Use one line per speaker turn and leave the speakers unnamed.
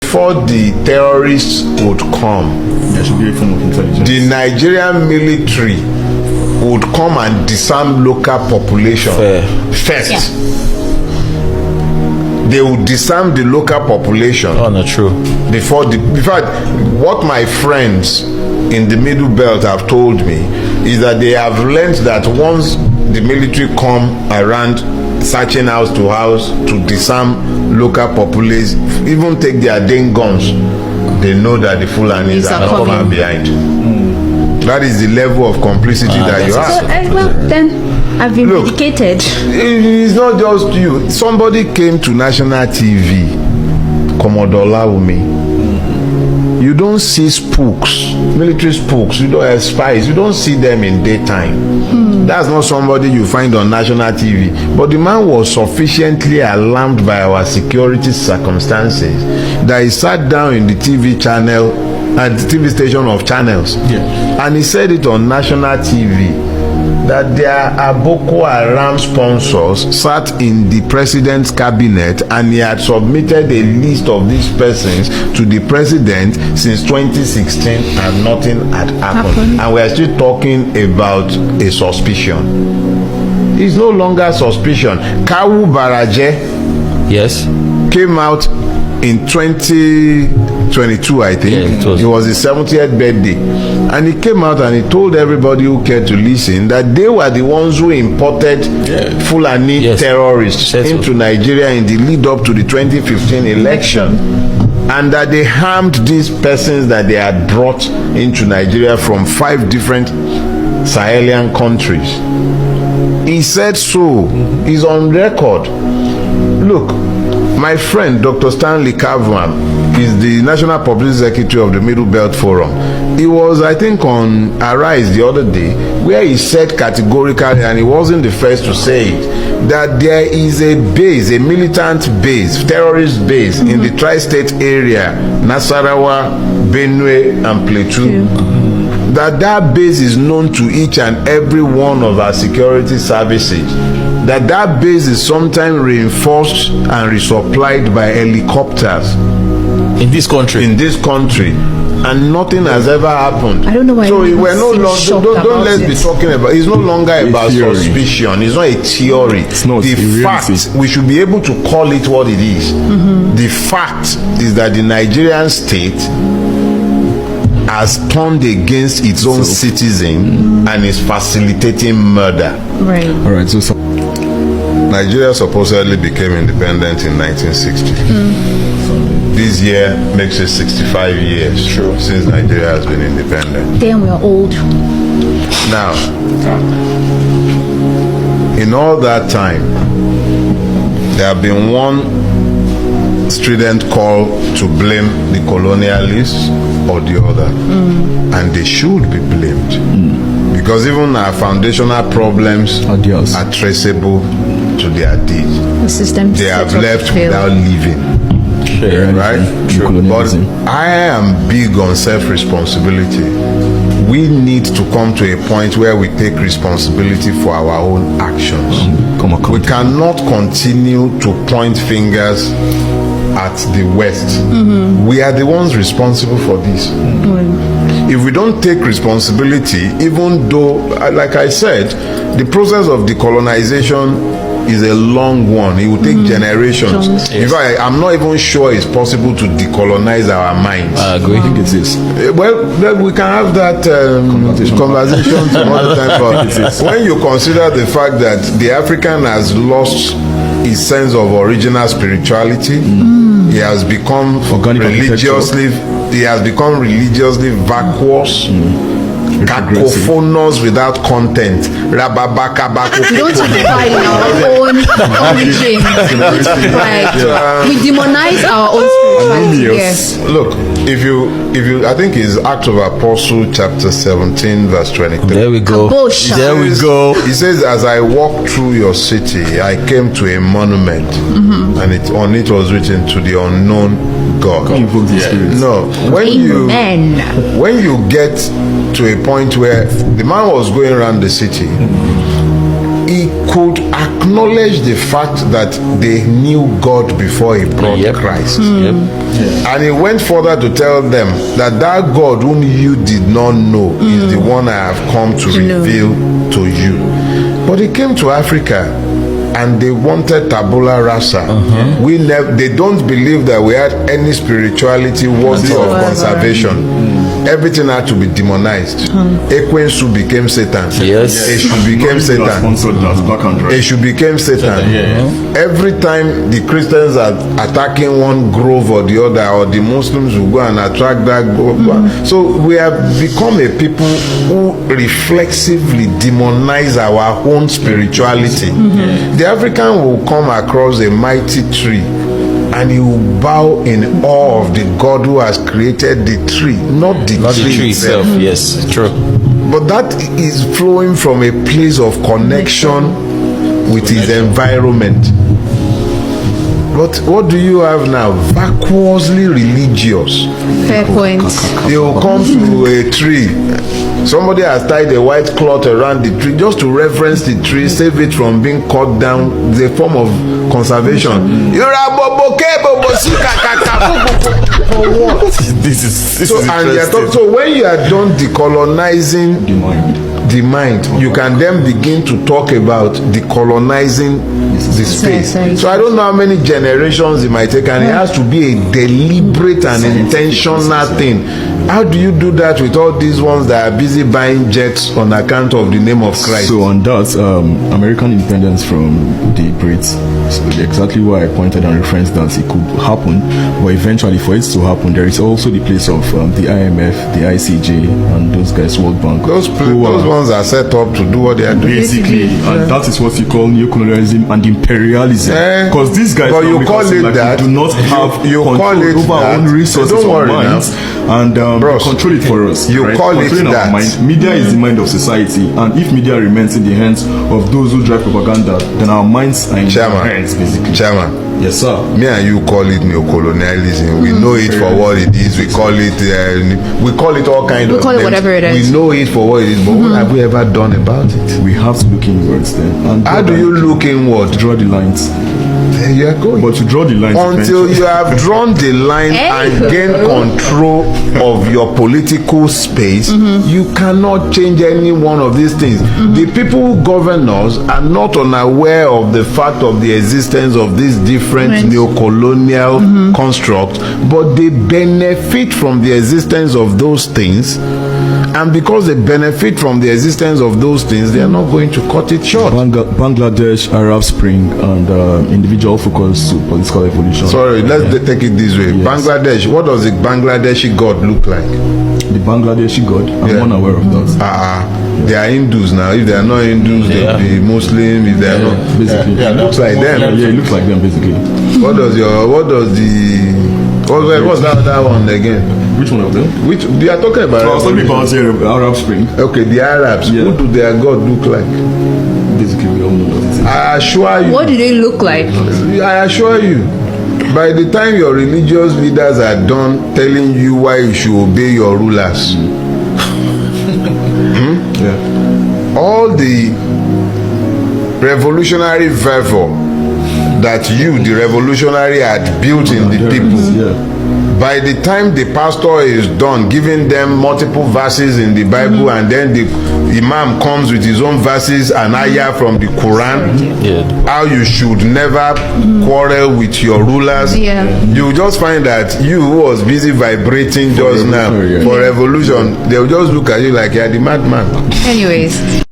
before the terrorists would come,
there should be a form of intelligence.
the Nigerian military would come and disarm local population first.
Yeah.
They would disarm the local population.
Oh, not true.
Before in fact, what my friends in the Middle Belt have told me is that they have learned that once the military come around searching house to house to disarm local population, even take their dang guns, they know that the Fulanis are not far behind. That is the level of complicity that you have.
So, well, then I've been vindicated.
It's not just you. Somebody came to national TV, Commodore Laumi. You don't see spooks, military spooks. You don't have spies. You don't see them in daytime. That's not somebody you find on national TV. But the man was sufficiently alarmed by our security circumstances that he sat down in the TV channel at the TV station of channels, and he said it on national TV that there are Boko Haram sponsors sat in the president's cabinet, and he had submitted a list of these persons to the president since 2016 and nothing had happened. And we are still talking about a suspicion. It's no longer suspicion. Kawu Baraje came out in 2022, I think. It was his 70th birthday, and he came out and he told everybody who cared to listen that they were the ones who imported Fulani terrorists into Nigeria in the lead up to the 2015 election, and that they harmed these persons that they had brought into Nigeria from 5 different Sahelian countries. He said so. He's on record. Look, my friend Dr. Stanley Kavman is the National Publicity Secretary of the Middle Belt Forum. He was, I think, on Arise the other day, where he said categorically, and he wasn't the first to say it, that there is a base, a militant base, terrorist base in the tri-state area, Nasarawa, Benue, and Plateau. That base is known to each and every one of our security services. That base is sometimes reinforced and resupplied by helicopters
in this country,
and nothing has ever happened.
I don't know why.
So we're no longer. Don't let's be talking about. It's no longer about suspicion. It's not a theory.
It's not
the fact. We should be able to call it what it is. The fact is that the Nigerian state has turned against its own citizen and is facilitating murder.
Right.
All right. So
Nigeria supposedly became independent in 1960. This year makes it 65 years since Nigeria has been independent.
Then we are old.
Now, in all that time, there have been one strident call to blame the colonialists or the other, and they should be blamed, because even our foundational problems are traceable to their deeds.
The system
they have left without leaving. Right? But I am big on self-responsibility. We need to come to a point where we take responsibility for our own actions. We cannot continue to point fingers at the West. We are the ones responsible for this. If we don't take responsibility, even though, like I said, the process of decolonization is a long one. It will take generations. In fact, I'm not even sure it's possible to decolonize our minds.
I agree.
I think it is.
Well, we can have that conversation some other time. But when you consider the fact that the African has lost his sense of original spirituality, he has become religiously vacuous, cacophonous without content.
We don't take pride in our own origin. We demonize our own spirituality. Yes.
Look, if you, I think it's Acts of Apostle chapter 17 verse 23.
There we go. There we go.
He says, as I walked through your city, I came to a monument, and on it was written, to the unknown God. No, when you get to a point where the man was going around the city, he could acknowledge the fact that they knew God before he brought Christ. And he went further to tell them that God whom you did not know is the one I have come to reveal to you. But he came to Africa and they wanted tabula rasa. They don't believe that we had any spirituality worthy of conservation. Everything had to be demonized. Ekwensu became Satan.
Yes.
Eshu became Satan. Eshu became Satan. Every time the Christians are attacking one grove or the other, or the Muslims will go and attract that grove. So we have become a people who reflexively demonize our own spirituality. The African will come across a mighty tree and he will bow in awe of the God who has created the tree, not the tree itself.
Yes, true.
But that is flowing from a place of connection with his environment. But what do you have now? Vacuously religious.
Fair point.
They will come to a tree. Somebody has tied a white cloth around the tree just to reference the tree, save it from being cut down. It's a form of conservation. For what?
This is interesting.
So when you are done decolonizing the mind, you can then begin to talk about decolonizing the space. So I don't know how many generations it might take, and it has to be a deliberate and intentional thing. How do you do that with all these ones that are busy buying jets on account of the name of Christ?
So on that, American independence from the Brits, so exactly why I pointed and referenced that it could happen, but eventually for it to happen, there is also the place of the IMF, the ICJ, and those guys, World Bank.
Those ones are set up to do what they are doing.
Basically, and that is what you call neocolonialism and imperialism. Because these guys,
but you call it that,
do not have control over our own resources or minds, and control it for us.
You call it that.
Media is the mind of society, and if media remains in the hands of those who drive propaganda, then our minds are in their hands, basically.
Chairman.
Yes, sir.
Me and you call it neocolonialism. We know it for what it is. We call it all kinds of
We call it whatever it is.
We know it for what it is, but what have we ever done about it?
We have to look inwards then. And
how do you look inward?
Draw the lines.
There you are going.
But to draw the lines
until you have drawn the line and gain control of your political space, you cannot change any one of these things. The people who govern us are not unaware of the fact of the existence of these different neo-colonial constructs, but they benefit from the existence of those things. And because they benefit from the existence of those things, they are not going to cut it short.
Bangladesh, Arab Spring, and individual focus to political evolution.
Sorry, let's take it this way.
Yes.
Bangladesh, what does the Bangladeshi God look like?
The Bangladeshi God? I'm unaware of that.
They are Hindus now. If they are not Hindus, they'll be Muslim. If they are not,
basically,
it looks like them.
Yeah, it looks like them basically.
What's that other one again?
Which one of them?
Which they are talking about?
I was talking about Arab Spring.
Okay, the Arabs.
Yeah.
Who do their God look like?
Basically, we all know what it is.
I assure you.
What do they look like?
I assure you. By the time your religious leaders are done telling you why you should obey your rulers, all the revolutionary fervor that you, the revolutionary, had built in the people, by the time the pastor is done giving them multiple verses in the Bible, and then the imam comes with his own verses and ayah from the Quran, how you should never quarrel with your rulers, you just find that you who was busy vibrating just now for revolution, they'll just look at you like you're the madman.
Anyways.